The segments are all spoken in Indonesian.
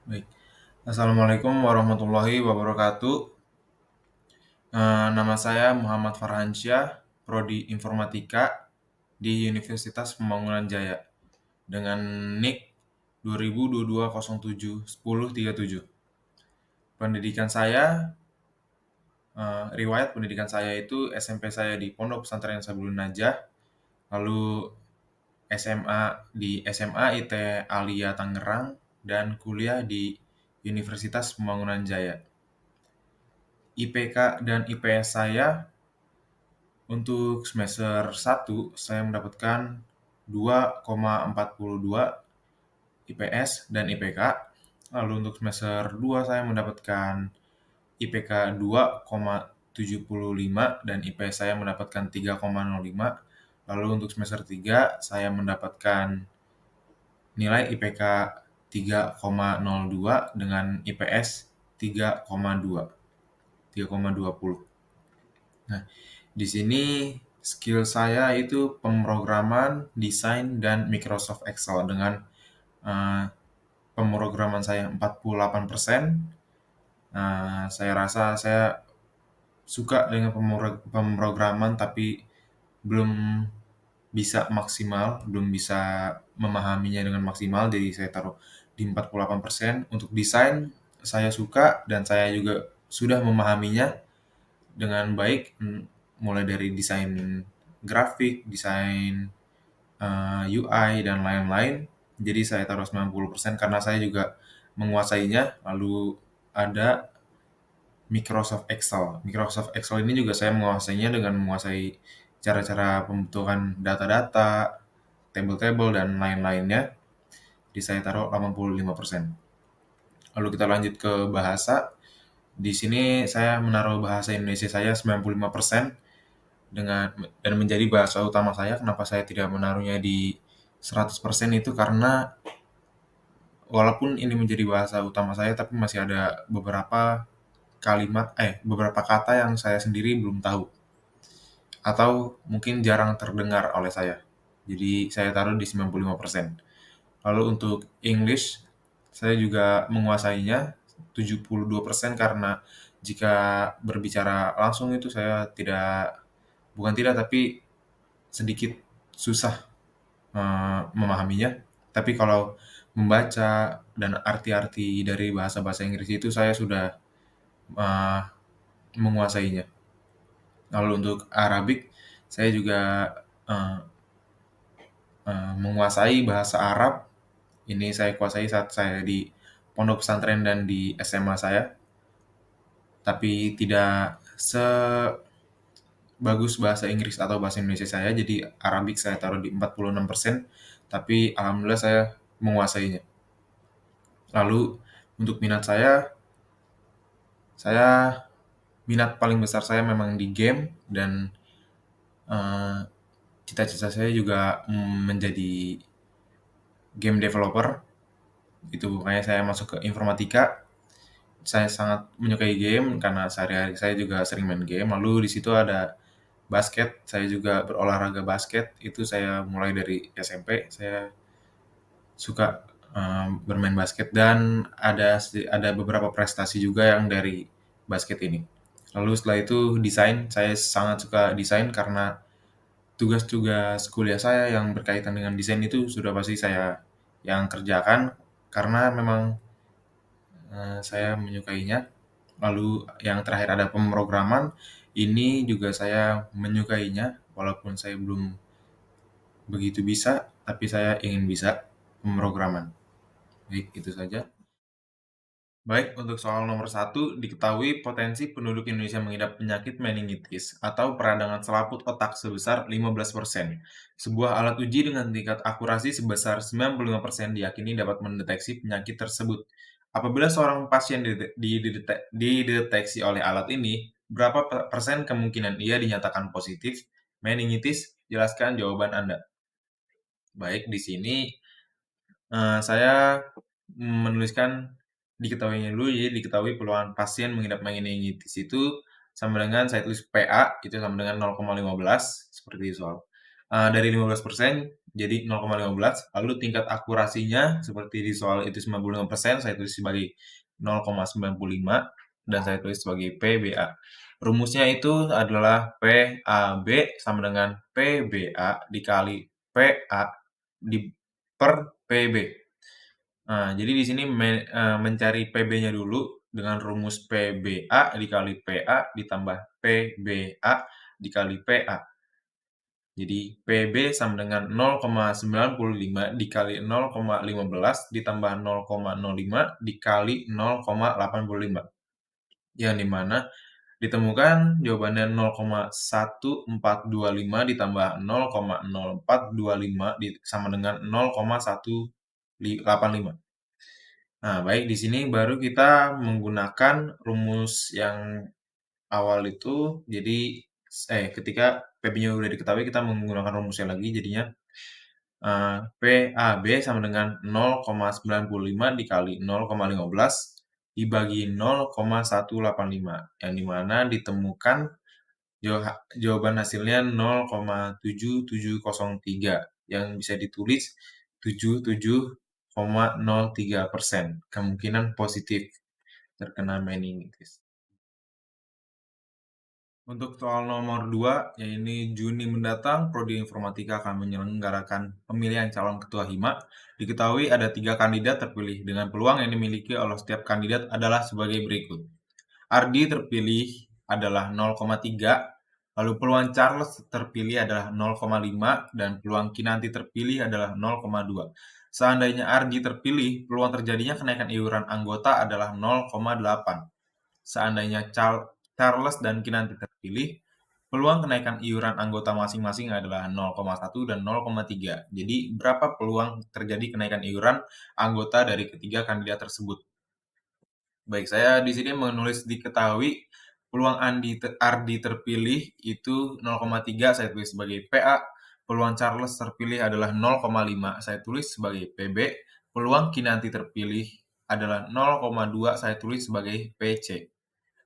Baik. Assalamualaikum warahmatullahi wabarakatuh. Nama saya Muhammad Farhansyah, Prodi Informatika di Universitas Pembangunan Jaya dengan NIK 2022071037. Pendidikan saya, riwayat pendidikan saya itu SMP saya di Pondok Pesantren Sabulun Najah, lalu SMA di SMA IT Alia Tangerang, dan kuliah di Universitas Pembangunan Jaya. IPK dan IPS saya untuk semester 1 saya mendapatkan 2,42 IPS dan IPK. Lalu untuk semester 2 saya mendapatkan IPK 2,75 dan IPS saya mendapatkan 3,05. Lalu untuk semester 3 saya mendapatkan nilai IPK 3,02 dengan IPS 3,2, 3,20. Nah, di sini skill saya itu pemrograman, desain, dan Microsoft Excel dengan uh, pemrograman saya 48%. Saya rasa saya suka dengan pemrograman tapi belum bisa maksimal, belum bisa memahaminya dengan maksimal, jadi saya taruh di 48%. Untuk desain saya suka dan saya juga sudah memahaminya dengan baik, mulai dari desain grafik, desain UI, dan lain-lain. Jadi saya taruh 90% karena saya juga menguasainya. Lalu ada Microsoft Excel. Microsoft Excel ini juga saya menguasainya dengan menguasai cara-cara pembentukan data-data, table-table, dan lain-lainnya. Jadi saya taruh 85%. Lalu kita lanjut ke bahasa. Di sini saya menaruh bahasa Indonesia saya 95% dengan dan menjadi bahasa utama saya. Kenapa saya tidak menaruhnya di 100% itu karena walaupun ini menjadi bahasa utama saya tapi masih ada beberapa kata yang saya sendiri belum tahu atau mungkin jarang terdengar oleh saya. Jadi saya taruh di 95%. Lalu untuk English saya juga menguasainya 72% karena jika berbicara langsung itu saya bukan tidak tapi sedikit susah memahaminya. Tapi kalau membaca dan arti-arti dari bahasa-bahasa Inggris itu saya sudah uh, menguasainya. Lalu untuk Arabic saya juga uh, menguasai bahasa Arab. Ini saya kuasai saat saya di pondok pesantren dan di SMA saya, tapi tidak sebagus bahasa Inggris atau bahasa Indonesia saya. Jadi Arabic saya taruh di 46%, tapi alhamdulillah saya menguasainya. Lalu untuk saya minat paling besar saya memang di game dan eh, cita-cita saya juga menjadi game developer. Itu makanya saya masuk ke informatika. Saya sangat menyukai game karena sehari-hari saya juga sering main game. Lalu di situ ada basket, saya juga berolahraga basket. Itu saya mulai dari SMP, saya suka bermain basket dan ada beberapa prestasi juga yang dari basket ini. Lalu setelah itu desain, saya sangat suka desain karena tugas-tugas kuliah saya yang berkaitan dengan desain itu sudah pasti saya yang kerjakan karena memang saya menyukainya. Lalu yang terakhir ada pemrograman, ini juga saya menyukainya walaupun saya belum begitu bisa, tapi saya ingin bisa pemrograman. Baik, itu saja. Baik, untuk soal nomor satu, diketahui potensi penduduk Indonesia mengidap penyakit meningitis atau peradangan selaput otak sebesar 15%. Sebuah alat uji dengan tingkat akurasi sebesar 95% diyakini dapat mendeteksi penyakit tersebut. Apabila seorang pasien dideteksi oleh alat ini, berapa persen kemungkinan ia dinyatakan positif meningitis? Jelaskan jawaban Anda. Baik, di sini saya menuliskan diketahuinya dulu, jadi diketahui peluang pasien mengidap meningitis itu sama dengan saya tulis PA itu sama dengan 0,15 seperti itu soal. dari 15% jadi 0,15, lalu tingkat akurasinya seperti di soal itu 95%, saya tulis sebagai 0,95 dan saya tulis sebagai PBA. Rumusnya itu adalah PAB sama dengan PBA dikali PA di per PB. Nah, jadi di sini mencari PB-nya dulu dengan rumus PBA dikali PA ditambah PBA dikali PA. Jadi PB sama dengan 0,95 dikali 0,15 ditambah 0,05 dikali 0,85. Yang dimana ditemukan jawabannya 0,1425 ditambah 0,0425 sama dengan 0,185. Nah, baik di sini baru kita menggunakan rumus yang awal itu, jadi ketika PB-nya udah diketahui kita menggunakan rumusnya lagi jadinya PAB sama dengan 0,95 dikali 0,15 dibagi 0,185 yang dimana ditemukan jawaban hasilnya 0,7703 yang bisa ditulis 77,03% kemungkinan positif terkena meningitis. Untuk soal nomor 2, ya ini Juni mendatang, Prodi Informatika akan menyelenggarakan pemilihan calon ketua HIMA. Diketahui ada 3 kandidat terpilih, dengan peluang yang dimiliki oleh setiap kandidat adalah sebagai berikut. Ardi terpilih adalah 0,3, lalu peluang Charles terpilih adalah 0,5, dan peluang Kinanti terpilih adalah 0,2. Seandainya Ardi terpilih, peluang terjadinya kenaikan iuran anggota adalah 0,8. Seandainya Charles dan Kinanti terpilih, peluang kenaikan iuran anggota masing-masing adalah 0,1 dan 0,3. Jadi, berapa peluang terjadi kenaikan iuran anggota dari ketiga kandidat tersebut? Baik, saya di sini menulis diketahui peluang Ardi terpilih itu 0,3, saya tulis sebagai PA. Peluang Charles terpilih adalah 0,5, saya tulis sebagai PB. Peluang Kinanti terpilih adalah 0,2, saya tulis sebagai PC.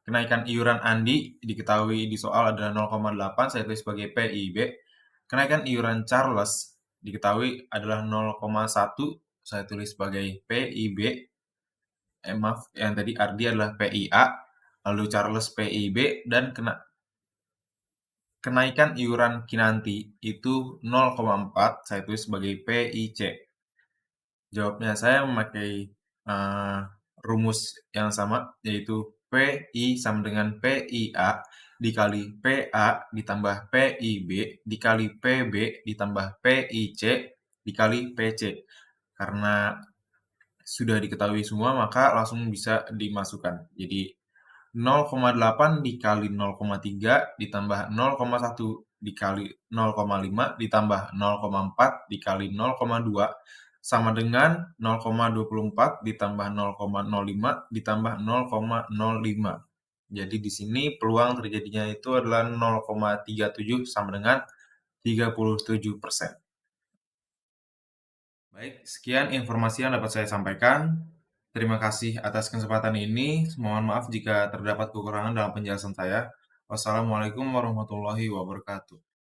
Kenaikan iuran Andi diketahui di soal adalah 0,8, saya tulis sebagai PIB. Kenaikan iuran Charles diketahui adalah 0,1, saya tulis sebagai PIB. Maaf, yang tadi Ardi adalah PIA, lalu Charles PIB, dan kenaikan iuran Kinanti itu 0,4, saya tulis sebagai PIC. Jawabnya saya memakai rumus yang sama, yaitu PI sama dengan PIA dikali PA ditambah PIB dikali PB ditambah PIC dikali PC. Karena sudah diketahui semua, maka langsung bisa dimasukkan. Jadi 0,8 dikali 0,3 ditambah 0,1 dikali 0,5 ditambah 0,4 dikali 0,2 sama dengan 0,24 ditambah 0,05 ditambah 0,05. Jadi di sini peluang terjadinya itu adalah 0,37 sama dengan 37%. Baik, sekian informasi yang dapat saya sampaikan. Terima kasih atas kesempatan ini. Mohon maaf jika terdapat kekurangan dalam penjelasan saya. Wassalamualaikum warahmatullahi wabarakatuh.